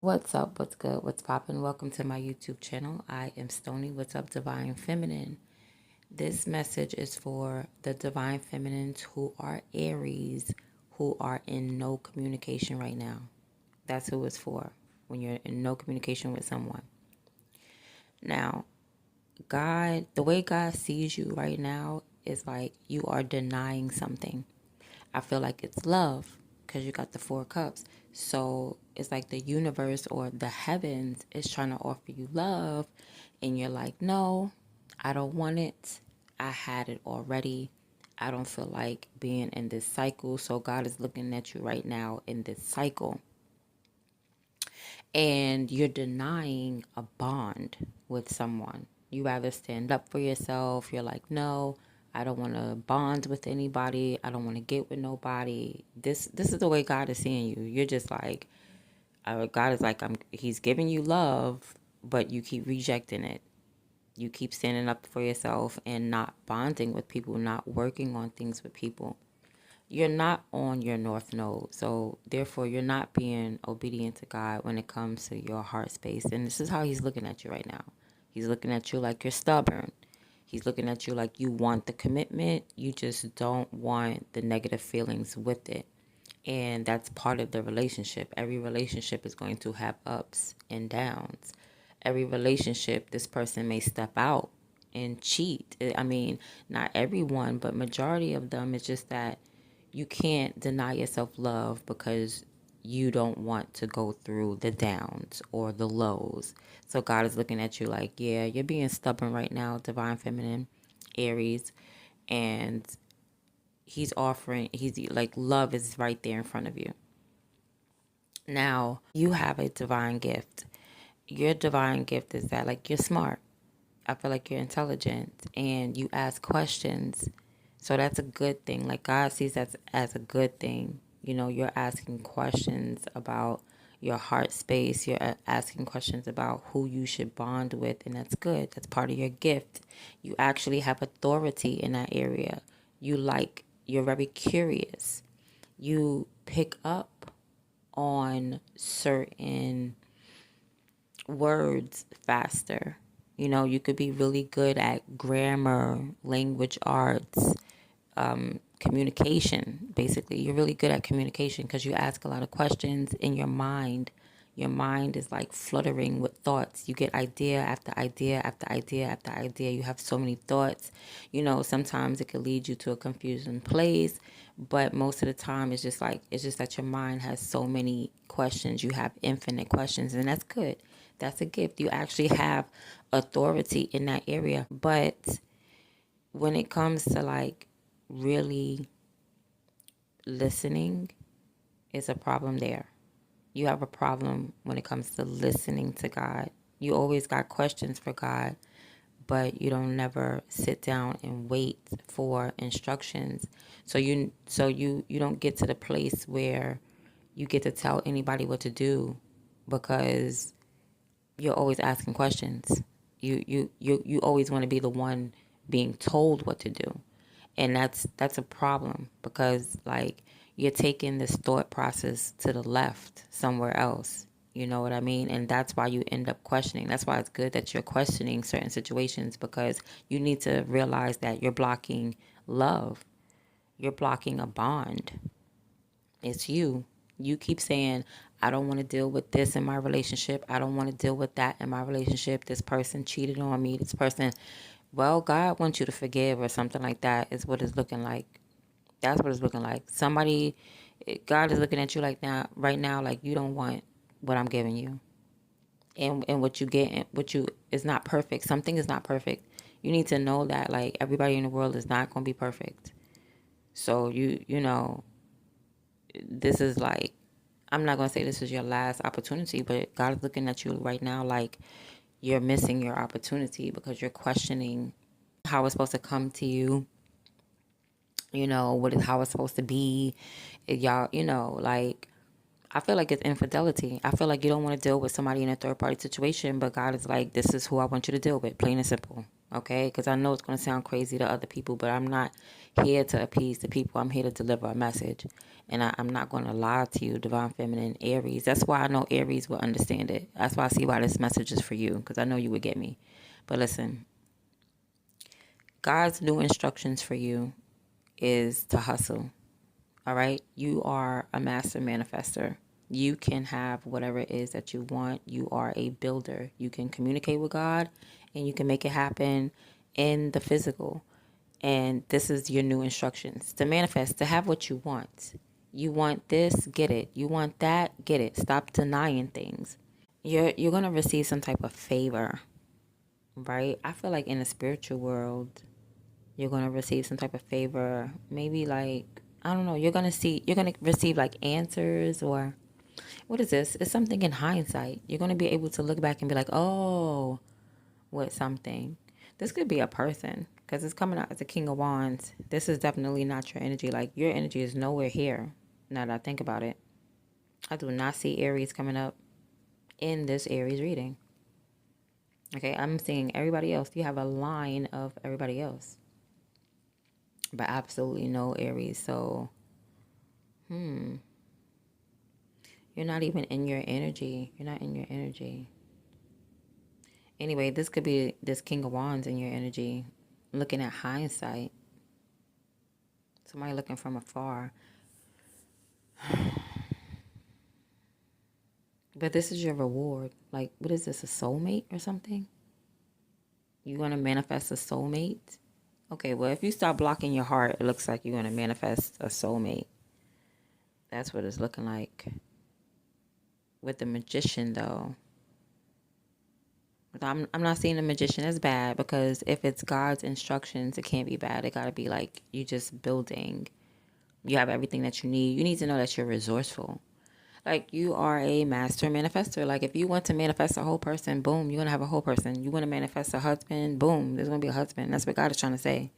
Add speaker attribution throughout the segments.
Speaker 1: What's up? What's good? What's poppin'? Welcome to my YouTube channel. I am Stony. What's up, Divine Feminine? This message is for the Divine Feminines who are Aries, who are in no communication right now. That's who it's for, when you're in no communication with someone. Now, God, the way God sees you right now is like you are denying something. I feel like it's love because you got the 4 cups. So it's like the universe or the heavens is trying to offer you love. And you're like, no, I don't want it. I had it already. I don't feel like being in this cycle. So God is looking at you right now in this cycle. And you're denying a bond with someone. You rather stand up for yourself. You're like, no, I don't want to bond with anybody. I don't want to get with nobody. This is the way God is seeing you. You're just like, God is like, He's giving you love, but you keep rejecting it. You keep standing up for yourself and not bonding with people, not working on things with people. You're not on your north node, so therefore you're not being obedient to God when it comes to your heart space. And this is how He's looking at you right now. He's looking at you like you're stubborn. He's looking at you like you want the commitment, you just don't want the negative feelings with it. And that's part of the relationship. Every relationship is going to have ups and downs. Every relationship, this person may step out and cheat. I mean, not everyone, but majority of them, it's just that you can't deny yourself love because you don't want to go through the downs or the lows. So God is looking at you like, yeah, you're being stubborn right now, Divine Feminine, Aries, and he's like, love is right there in front of you. Now, you have a divine gift. Your divine gift is that, like, you're smart. I feel like you're intelligent and you ask questions. So that's a good thing. Like, God sees that as a good thing. You know, you're asking questions about your heart space. You're asking questions about who you should bond with, and that's good. That's part of your gift. You actually have authority in that area. You're very curious. You pick up on certain words faster. You know, you could be really good at grammar, language arts, communication. Basically, you're really good at communication because you ask a lot of questions in your mind. Your mind is like fluttering with thoughts. You get idea after idea after idea after idea. You have so many thoughts. You know, sometimes it could lead you to a confusing place, but most of the time it's just that your mind has so many questions. You have infinite questions, and that's good. That's a gift. You actually have authority in that area. But when it comes to like really listening, is a problem there. You have a problem when it comes to listening to God. You always got questions for God, but you don't never sit down and wait for instructions. So you don't get to the place where you get to tell anybody what to do because you're always asking questions. You always want to be the one being told what to do. And that's a problem because like you're taking this thought process to the left somewhere else. You know what I mean? And that's why you end up questioning. That's why it's good that you're questioning certain situations because you need to realize that you're blocking love. You're blocking a bond. It's you. You keep saying, I don't want to deal with this in my relationship. I don't want to deal with that in my relationship. This person cheated on me. This person, well, God wants you to forgive or something like that is what it's looking like. That's what it's looking like. God is looking at you like now, right now, like you don't want what I'm giving you. And what you get, what you is not perfect. Something is not perfect. You need to know that like everybody in the world is not going to be perfect. So you know, this is like, I'm not going to say this is your last opportunity, but God is looking at you right now like you're missing your opportunity because you're questioning how it's supposed to come to you. You know, how it's supposed to be. Y'all, you know, like, I feel like it's infidelity. I feel like you don't want to deal with somebody in a third party situation, but God is like, this is who I want you to deal with, plain and simple. Okay, because I know it's going to sound crazy to other people, but I'm not here to appease the people. I'm here to deliver a message. And I'm not going to lie to you, Divine Feminine Aries. That's why I know Aries will understand it. That's why I see why this message is for you, because I know you would get me. But listen, God's new instructions for you is to hustle. All right? You are a master manifester. You can have whatever it is that you want. You are a builder. You can communicate with God and you can make it happen in the physical. And this is your new instructions to manifest, to have what you want. You want this, get it. You want that, get it. Stop denying things. You're gonna receive some type of favor, right? I feel like in the spiritual world, you're gonna receive some type of favor. Maybe like, I don't know, you're gonna receive like answers, or what is this? It's something in hindsight. You're gonna be able to look back and be like, oh, with something. This could be a person because it's coming out as a King of Wands. This is definitely not your energy. Like, your energy is nowhere here. Now that I think about it, I do not see Aries coming up in this Aries reading. Okay, I'm seeing everybody else. You have a line of everybody else, but absolutely no Aries. So, you're not even in your energy. You're not in your energy. Anyway, this could be this King of Wands in your energy, looking at hindsight. Somebody looking from afar. But this is your reward. Like, what is this, a soulmate or something? You want to manifest a soulmate? Okay, well, if you start blocking your heart, it looks like you're going to manifest a soulmate. That's what it's looking like. With the magician, though, I'm not seeing the magician as bad, because if it's God's instructions, it can't be bad. It got to be like you just building. You have everything that you need. You need to know that you're resourceful. Like, you are a master manifester. Like, if you want to manifest a whole person, boom, you're going to have a whole person. You want to manifest a husband, boom, there's going to be a husband. That's what God is trying to say.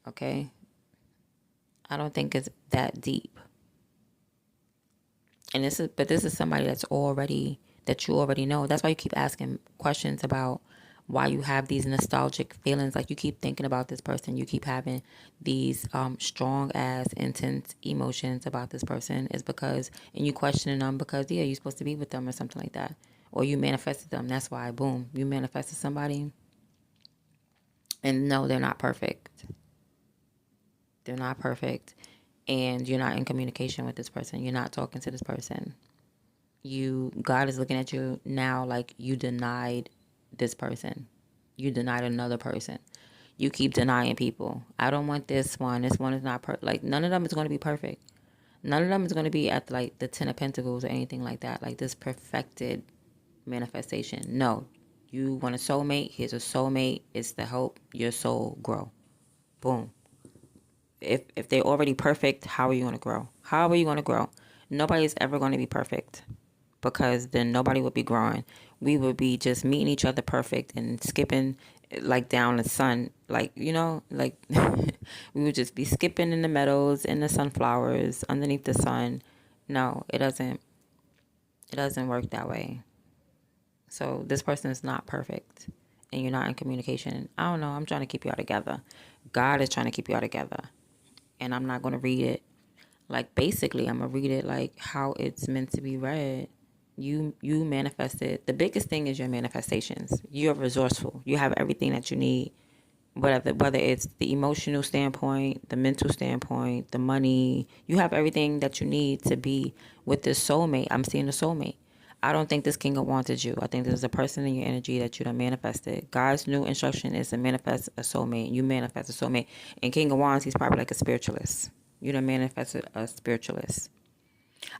Speaker 1: Okay? I don't think it's that deep. And this is somebody that you already know. That's why you keep asking questions about why you have these nostalgic feelings. Like, you keep thinking about this person. You keep having these strong ass intense emotions about this person, is because, and you questioning them because, yeah, you're supposed to be with them or something like that, or you manifested them. That's why, boom, you manifested somebody. And no, they're not perfect. They're not perfect. And you're not in communication with this person. You're not talking to this person. God is looking at you now like you denied this person. You denied another person. You keep denying people. I don't want this one. This one is not perfect. Like, none of them is going to be perfect. None of them is going to be at like the 10 of Pentacles or anything like that. Like this perfected manifestation. No. You want a soulmate? Here's a soulmate. It's to help your soul grow. Boom. If they're already perfect, how are you going to grow? How are you going to grow? Nobody's ever going to be perfect, because then nobody would be growing. We would be just meeting each other perfect and skipping like down the sun, like, like we would just be skipping in the meadows, in the sunflowers, underneath the sun. No, it doesn't work that way. So this person is not perfect and you're not in communication. I don't know, I'm trying to keep y'all together. God is trying to keep y'all together. And I'm not going to read it like, basically, I'm going to read it like how it's meant to be read. You manifested. The biggest thing is your manifestations. You're resourceful. You have everything that you need. Whether it's the emotional standpoint, the mental standpoint, the money, you have everything that you need to be with this soulmate. I'm seeing a soulmate. I don't think this king of wanted you. I think there's a person in your energy that you done manifested. God's new instruction is to manifest a soulmate. You manifest a soulmate. And King of Wands, he's probably like a spiritualist. You done manifested a spiritualist.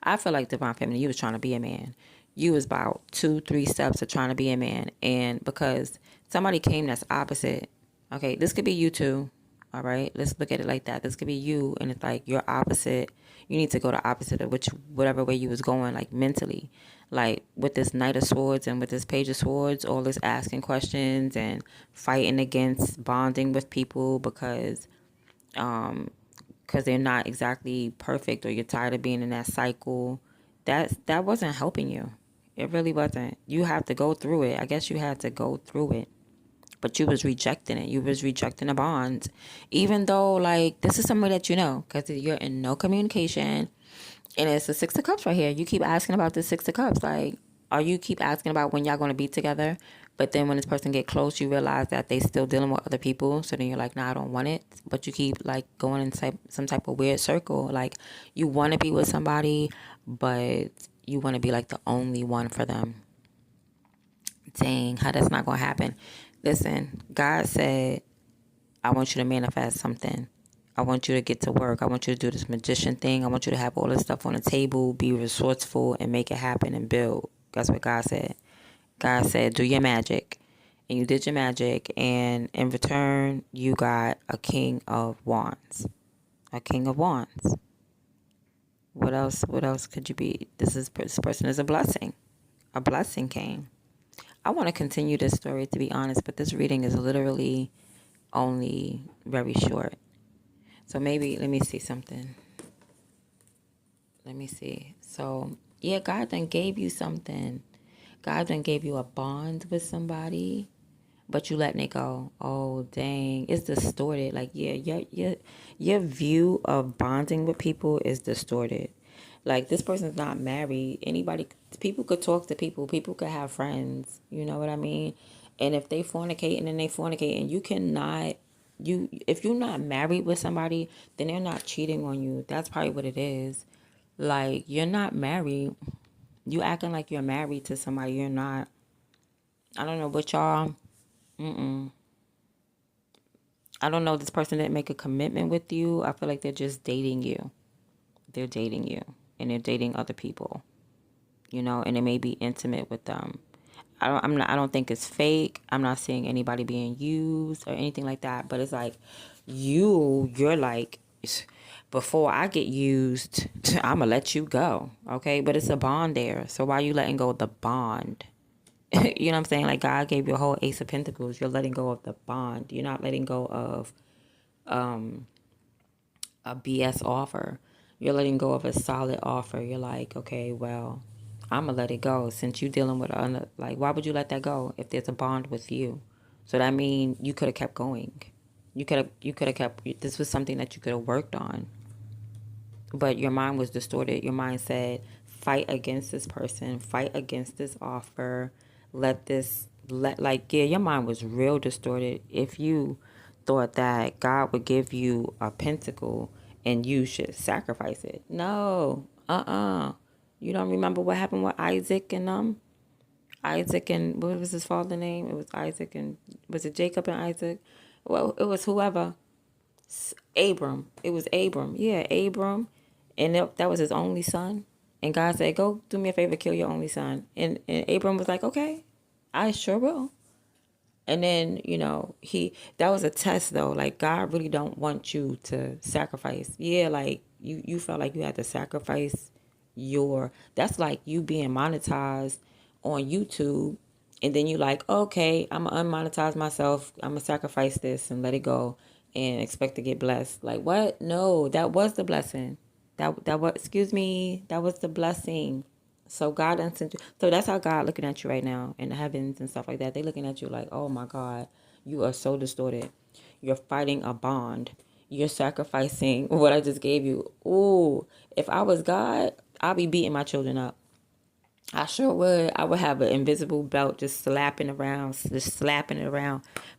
Speaker 1: I feel like Divine Feminine, you was trying to be a man. You was about 2-3 steps of trying to be a man. And because somebody came that's opposite, okay, this could be you too. All right, let's look at it like that. This could be you, and it's like you're opposite. You need to go the opposite of whatever way you was going, like mentally. Like with this Knight of Swords and with this Page of Swords, all this asking questions and fighting against bonding with people because they're not exactly perfect, or you're tired of being in that cycle. That wasn't helping you. It really wasn't. You have to go through it. I guess you had to go through it. but you was rejecting it. You was rejecting the bonds, even though like this is somebody that you know, because you're in no communication, and it's the Six of Cups right here. You keep asking about the Six of Cups, like, or you keep asking about when y'all going to be together, but then when this person get close, you realize that they still dealing with other people. So then you're like, nah, I don't want it. But you keep like going in some type of weird circle. Like you want to be with somebody, but you want to be like the only one for them. Dang, how that's not going to happen. Listen, God said, I want you to manifest something. I want you to get to work. I want you to do this magician thing. I want you to have all this stuff on the table, be resourceful, and make it happen and build. That's what God said. God said, do your magic. And you did your magic. And in return, you got a king of wands. A king of wands. What else? What else could you be? This person is a blessing. A blessing came. I want to continue this story, to be honest, but this reading is literally only very short. So maybe, let me see something. Let me see. So, yeah, God done gave you something. God done gave you a bond with somebody, but you letting it go. Oh, dang. It's distorted. Like, yeah, your view of bonding with people is distorted. Like, this person's not married. People could talk to people. People could have friends. You know what I mean? And if they fornicate and they fornicate, and you cannot, if you're not married with somebody, then they're not cheating on you. That's probably what it is. Like, you're not married. You acting like you're married to somebody. You're not. I don't know, but y'all, I don't know. This person didn't make a commitment with you. I feel like they're just dating you. They're dating you, and they're dating other people. You know, and it may be intimate with them. I don't think it's fake. I'm not seeing anybody being used or anything like that. But it's like, you're like, before I get used, I'm gonna let you go. Okay, but it's a bond there. So why are you letting go of the bond? You know what I'm saying? Like, God gave you a whole Ace of Pentacles. You're letting go of the bond. You're not letting go of a BS offer. You're letting go of a solid offer. You're like, okay, well, I'm gonna let it go since you dealing with like, why would you let that go if there's a bond with you? So that means you could have kept going. You could have kept. This was something that you could have worked on, but your mind was distorted. Your mind said, fight against this person, fight against this offer, like, yeah, your mind was real distorted if you thought that God would give you a pentacle and you should sacrifice it. No, you don't remember what happened with Isaac and what was his father's name? It was Isaac, and was it Jacob and Isaac? Well, it was whoever. Abram. It was Abram. Yeah, Abram. And that was his only son. And God said, go do me a favor, kill your only son. And Abram was like, okay, I sure will. And then, that was a test though. Like, God really don't want you to sacrifice. Yeah, like you felt like you had to sacrifice that's like you being monetized on YouTube. And then you like, okay, I'm gonna unmonetize myself. I'm gonna sacrifice this and let it go and expect to get blessed. Like, what? No, that was the blessing. That was, excuse me, that was the blessing. So God done sent you. So that's how God looking at you right now in the heavens and stuff like that. They looking at you like, oh my God, you are so distorted. You're fighting a bond. You're sacrificing what I just gave you. Ooh, if I was God, I'd be beating my children up. I sure would. I would have an invisible belt just slapping it around.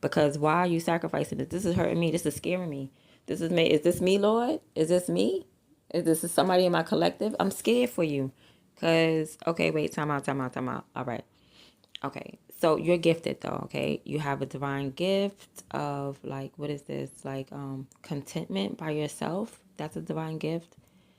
Speaker 1: Because why are you sacrificing this? This is hurting me. This is scaring me. This is me. Is this me, Lord? Is this me? Is this somebody in my collective? I'm scared for you. Because, okay, wait, time out. All right. Okay. So you're gifted though, okay? You have a divine gift of, like, what is this? Like, contentment by yourself. That's a divine gift.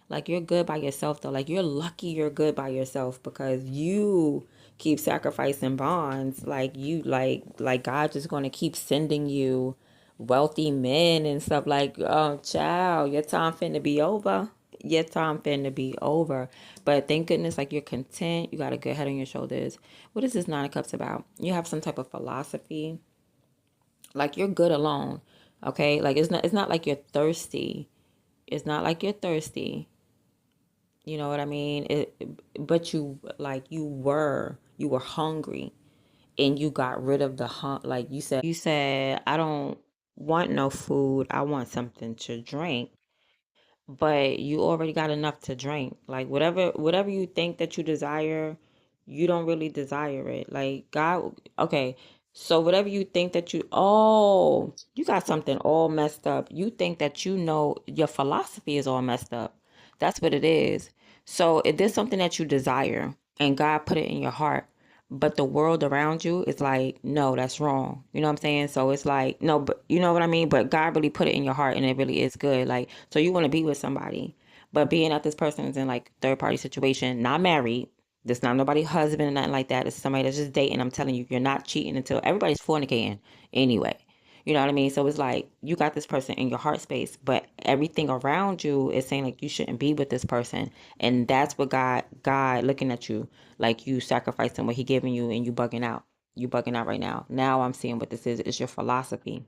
Speaker 1: Like, you're good by yourself though. Like, you're lucky you're good by yourself because you keep sacrificing bonds. Like God just gonna keep sending you wealthy men and stuff. Like, oh child, your time finna be over. Your time finna be over. But thank goodness, like, you're content. You got a good head on your shoulders. What is this Nine of Cups about? You have some type of philosophy. Like, you're good alone. Okay? Like, it's not like you're thirsty. It's not like you're thirsty. You know what I mean? But you were hungry, and you got rid of the like you said, I don't want no food, I want something to drink, but you already got enough to drink. Like whatever you think that you desire, you don't really desire it. Like God, okay. So whatever you think that you got something all messed up. You think that you know your philosophy is all messed up. That's what it is. So if there's something that you desire and God put it in your heart, but the world around you is like, no, that's wrong. You know what I'm saying? So it's like, no, but you know what I mean? But God really put it in your heart and it really is good. Like, so you want to be with somebody, but being that this person is in like third party situation, not married, this not nobody's husband or nothing like that. It's somebody that's just dating. I'm telling you, you're not cheating until everybody's fornicating anyway. You know what I mean? So it's like you got this person in your heart space, but everything around you is saying like you shouldn't be with this person. And that's what God looking at you like you sacrificing what he giving you and you bugging out. You bugging out right now. Now I'm seeing what this is. It's your philosophy.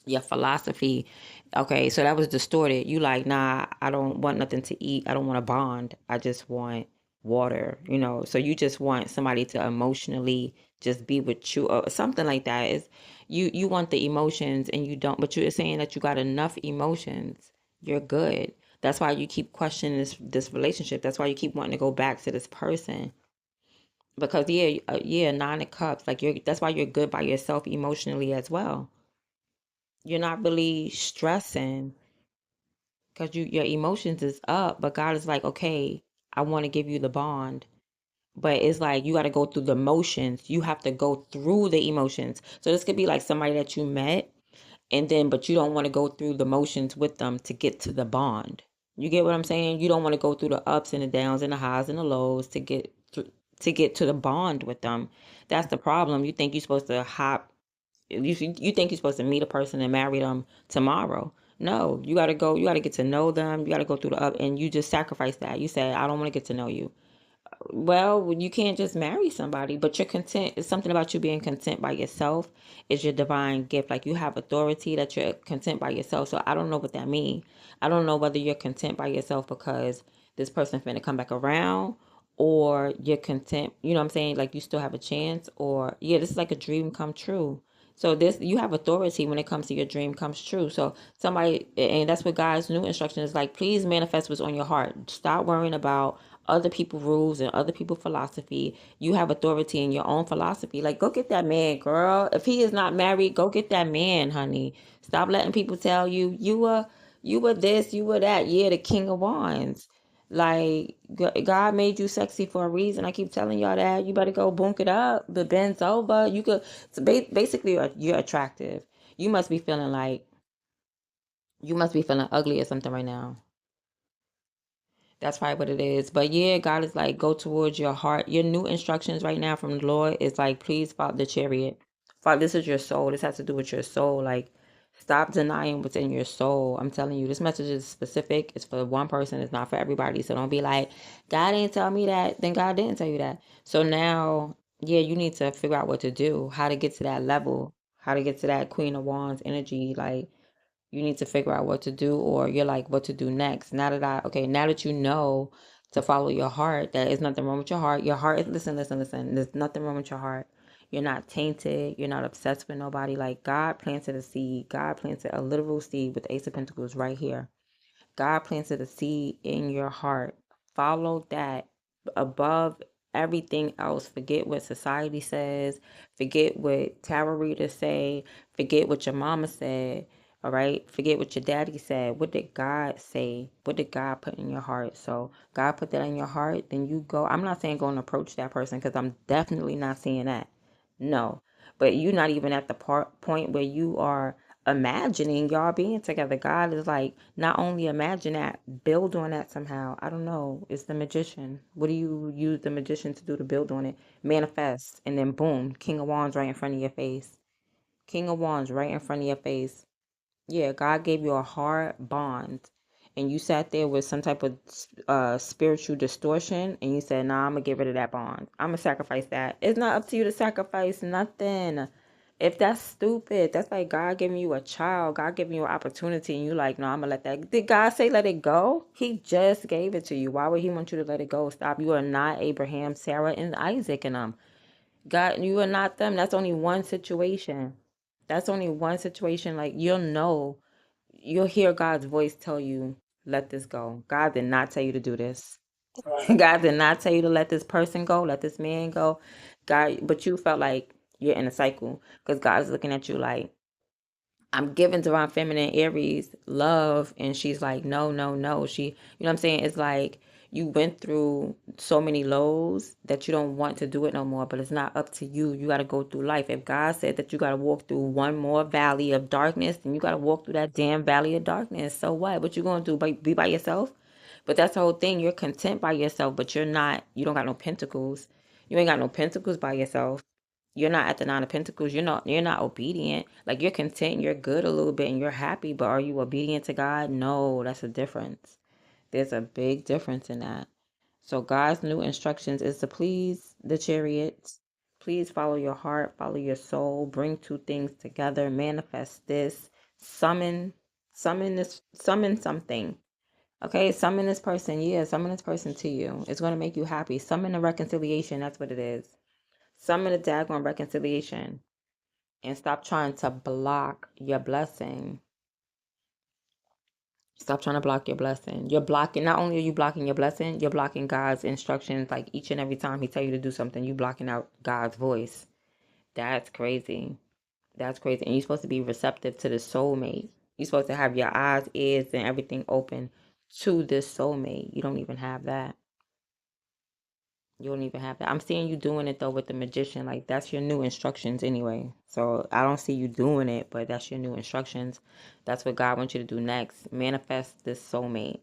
Speaker 1: Your philosophy. Okay, so that was distorted. You like, nah, I don't want nothing to eat. I don't want a bond. I just want water, you know. So you just want somebody to emotionally just be with you or something like that. Is you want the emotions and you don't, but you're saying that you got enough emotions. You're good. That's why you keep questioning this relationship. That's why you keep wanting to go back to this person. Because yeah, nine of cups. Like that's why you're good by yourself emotionally as well. You're not really stressing because your emotions is up, but God is like, okay, I want to give you the bond. But it's like you got to go through the motions. You have to go through the emotions. So this could be like somebody that you met, and then but you don't want to go through the motions with them to get to the bond. You get what I'm saying? You don't want to go through the ups and the downs and the highs and the lows to get to the bond with them. That's the problem. You think you're supposed to hop you think you're supposed to meet a person and marry them tomorrow. No, you got to go, you got to get to know them, you got to go through the up, and you just sacrifice that. You say, I don't want to get to know you. Well, you can't just marry somebody, but you're content. It's something about you being content by yourself is your divine gift. Like you have authority that you're content by yourself. So I don't know what that means. I don't know whether you're content by yourself because this person's finna come back around or you're content, you know what I'm saying? Like you still have a chance or yeah, this is like a dream come true. So this you have authority when it comes to your dream comes true. So somebody and that's what God's new instruction is like, please manifest what's on your heart. Stop worrying about other people rules and other people philosophy. You have authority in your own philosophy. Like go get that man, girl. If he is not married, go get that man, honey. Stop letting people tell you you were this, you were that. Yeah, the king of wands. Like God made you sexy for a reason. I keep telling y'all that. You better go bunk it up. The bend's over. You could so basically you're attractive. You must be feeling like you must be feeling ugly or something right now. That's probably what it is. But yeah, God is like, go towards your heart. Your new instructions right now from the Lord is like, please follow the chariot. Father, this is your soul. This has to do with your soul. Like, stop denying what's in your soul. I'm telling you, this message is specific. It's for one person. It's not for everybody. So don't be like, God didn't tell me that. Then God didn't tell you that. So now, yeah, you need to figure out what to do, how to get to that level, how to get to that Queen of Wands energy. Like, you need to figure out what to do or you're like what to do next. Now that you know to follow your heart, that is nothing wrong with your heart is listen, there's nothing wrong with your heart. You're not tainted, you're not obsessed with nobody. Like God planted a seed. God planted a literal seed with the Ace of Pentacles right here. God planted a seed in your heart. Follow that above everything else. Forget what society says. Forget what tarot readers say. Forget what your mama said. All right. Forget what your daddy said. What did God say? What did God put in your heart? So God put that in your heart. Then you go. I'm not saying go and approach that person because I'm definitely not seeing that. No. But you're not even at the point where you are imagining y'all being together. God is like, not only imagine that, build on that somehow. I don't know. It's the magician. What do you use the magician to do to build on it? Manifest. And then boom, King of Wands right in front of your face. King of Wands right in front of your face. Yeah, God gave you a hard bond. And you sat there with some type of spiritual distortion and you said, nah, I'm going to get rid of that bond. I'm going to sacrifice that. It's not up to you to sacrifice nothing. If that's stupid, that's like God giving you a child, God giving you an opportunity, and you like, no, I'm gonna let that. Did God say let it go? He just gave it to you. Why would He want you to let it go? Stop. You are not Abraham, Sarah, and Isaac and them. God, you are not them. That's only one situation. That's only one situation. Like, you'll hear God's voice tell you, let this go. God did not tell you to do this. God did not tell you to let this person go, let this man go. God, but you felt like you're in a cycle because God is looking at you like, I'm giving divine feminine Aries love, and she's like, no, no, no. You know what I'm saying? It's like you went through so many lows that you don't want to do it no more, but it's not up to you. You got to go through life. If God said that you got to walk through one more valley of darkness, then you got to walk through that damn valley of darkness. So what? What you going to do? Be by yourself? But that's the whole thing. You're content by yourself, but you don't got no pentacles. You ain't got no pentacles by yourself. You're not at the nine of pentacles. You're not obedient. Like, you're content, you're good a little bit, and you're happy, but are you obedient to God? No, that's a difference. There's a big difference in that. So God's new instructions is to please the chariots. Please follow your heart, follow your soul, bring two things together, manifest this, summon something. Okay, summon this person. Yeah, summon this person to you. It's going to make you happy. Summon a reconciliation. That's what it is. Summon a daggone reconciliation. And stop trying to block your blessing. Stop trying to block your blessing. You're blocking, not only are you blocking your blessing, you're blocking God's instructions. Like, each and every time he tell you to do something, you blocking out God's voice. That's crazy. That's crazy. And you're supposed to be receptive to the soulmate. You're supposed to have your eyes, ears, and everything open to this soulmate. You don't even have that. You don't even have that. I'm seeing you doing it though with the magician. Like, that's your new instructions anyway. So I don't see you doing it, but that's your new instructions. That's what God wants you to do next. Manifest this soulmate.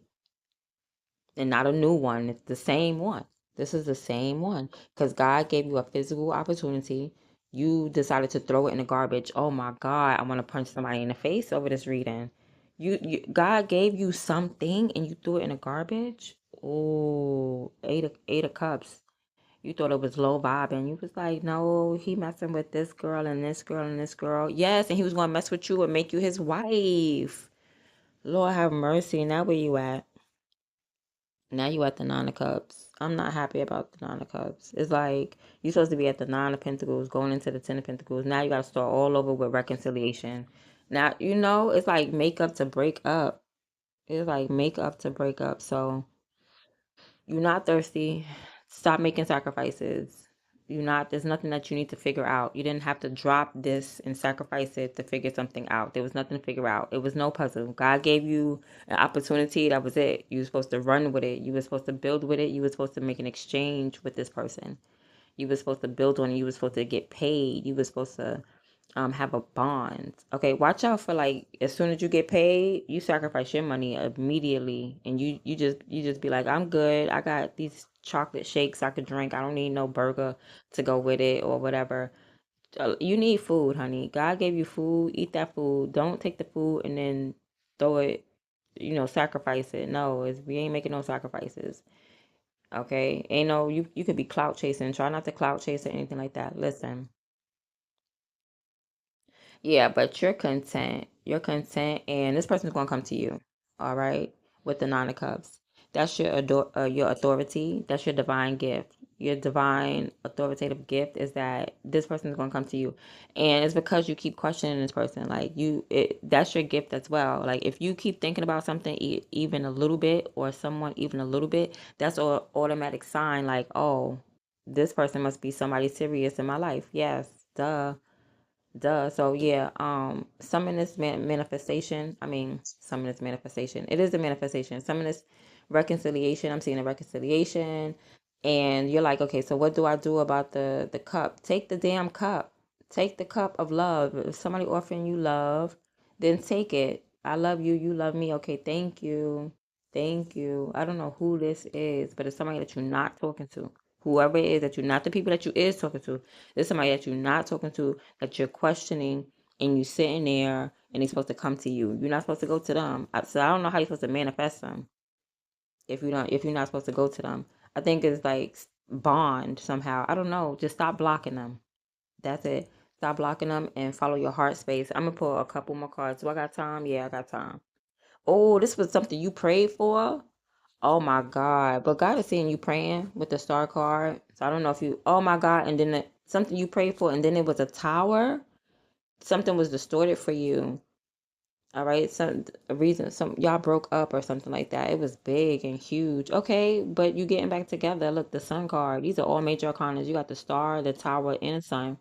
Speaker 1: And not a new one. It's the same one. This is the same one. Because God gave you a physical opportunity. You decided to throw it in the garbage. Oh my God, I want to punch somebody in the face over this reading. God gave you something and you threw it in the garbage. Oh, eight of cups. You thought it was low vibe, and you was like, no, he messing with this girl and this girl and this girl. Yes, and he was gonna mess with you and make you his wife. Lord have mercy. Now where you at? Now you at the nine of cups. I'm not happy about the nine of cups. It's like you supposed to be at the nine of pentacles, going into the ten of pentacles. Now you gotta start all over with reconciliation. Now it's like make up to break up. It's like make up to break up. So you're not thirsty. Stop making sacrifices. There's nothing that you need to figure out. You didn't have to drop this and sacrifice it to figure something out. There was nothing to figure out. It was no puzzle. God gave you an opportunity. That was it. You were supposed to run with it. You were supposed to build with it. You were supposed to make an exchange with this person. You were supposed to build on it. You were supposed to get paid. You were supposed to have a bond. Okay, watch out for, like, as soon as you get paid, you sacrifice your money immediately, and you just be like, I'm good. I got these chocolate shakes I could drink. I don't need no burger to go with it or whatever. You need food, honey. God gave you food. Eat that food. Don't take the food and then throw it. Sacrifice it. No, we ain't making no sacrifices. Okay, ain't no you could be clout chasing. Try not to clout chase or anything like that. Listen. Yeah, but you're content. You're content, and this person's gonna come to you. All right, with the nine of cups. That's your authority. That's your divine gift. Your divine authoritative gift is that this person is gonna come to you, and it's because you keep questioning this person. Like, that's your gift as well. Like, if you keep thinking about something even a little bit, or someone even a little bit, that's an automatic sign. Like, oh, this person must be somebody serious in my life. Yes, duh. Duh. So yeah, summon this manifestation. I mean, summon this manifestation. It is a manifestation. Summon this reconciliation. I'm seeing a reconciliation, and you're like, okay, so what do I do about the cup? Take the damn cup. Take the cup of love. If somebody offering you love, then take it. I love you. You love me. Okay, thank you. Thank you. I don't know who this is, but it's somebody that you're not talking to. Whoever it is that you're not the people that you is talking to. There's somebody that you're not talking to, that you're questioning, and you sitting there and they're supposed to come to you. You're not supposed to go to them. So I don't know how you're supposed to manifest them if you're not supposed to go to them. I think it's like bond somehow. I don't know. Just stop blocking them. That's it. Stop blocking them and follow your heart space. I'm gonna pull a couple more cards. Do I got time? Yeah, I got time. Oh, this was something you prayed for? Oh my God. But God is seeing you praying with the star card. So I don't know if you, oh my God. And then something you prayed for, and then it was a tower. Something was distorted for you. All right, some a reason, some y'all broke up or something like that. It was big and huge. Okay, but you getting back together. Look, the sun card. These are all major arcanas. You got the star, the tower, and the sun.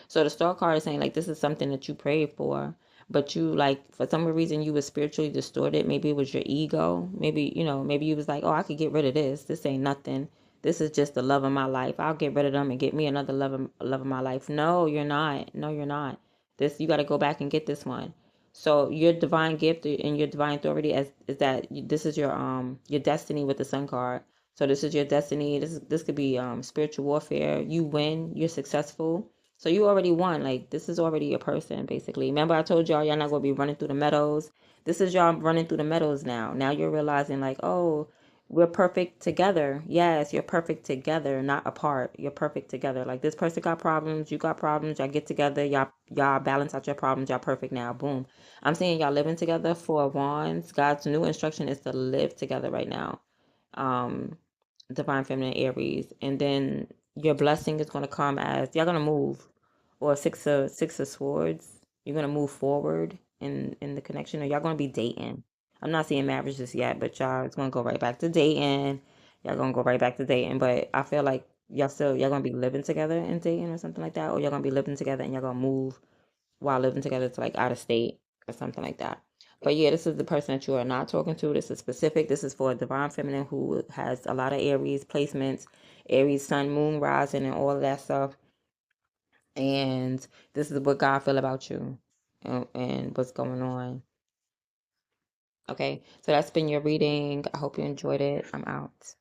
Speaker 1: So the star card is saying like this is something that you prayed for, but you like for some reason you were spiritually distorted. Maybe it was your ego. Maybe, maybe you was like, oh, I could get rid of this. This ain't nothing. This is just the love of my life. I'll get rid of them and get me another love of my life. No, you're not. No, you're not. This you got to go back and get this one. So your divine gift and your divine authority as is that this is your destiny with the sun card. So this is your destiny. This could be spiritual warfare. You win. You're successful. So you already won. Like this is already a person, basically. Remember I told y'all not gonna be running through the meadows. This is y'all running through the meadows now. Now you're realizing like, oh, we're perfect together. Yes, you're perfect together, not apart. You're perfect together. Like this person got problems, you got problems, y'all get together, y'all balance out your problems, y'all perfect now. Boom. I'm seeing y'all living together. 4 of Wands. God's new instruction is to live together right now. Um, Divine Feminine Aries. And then your blessing is gonna come as y'all gonna move. Or six of swords. You're gonna move forward in the connection, or y'all gonna be dating. I'm not seeing marriages yet, but y'all it's gonna go right back to dating. Y'all gonna go right back to dating. But I feel like y'all gonna be living together and dating or something like that. Or y'all gonna be living together and y'all gonna move while living together to like out of state or something like that. But yeah, this is the person that you are not talking to. This is specific. This is for a divine feminine who has a lot of Aries placements, Aries sun, moon, rising, and all of that stuff. And this is what God feel about you and what's going on. Okay, so that's been your reading. I hope you enjoyed it. I'm out.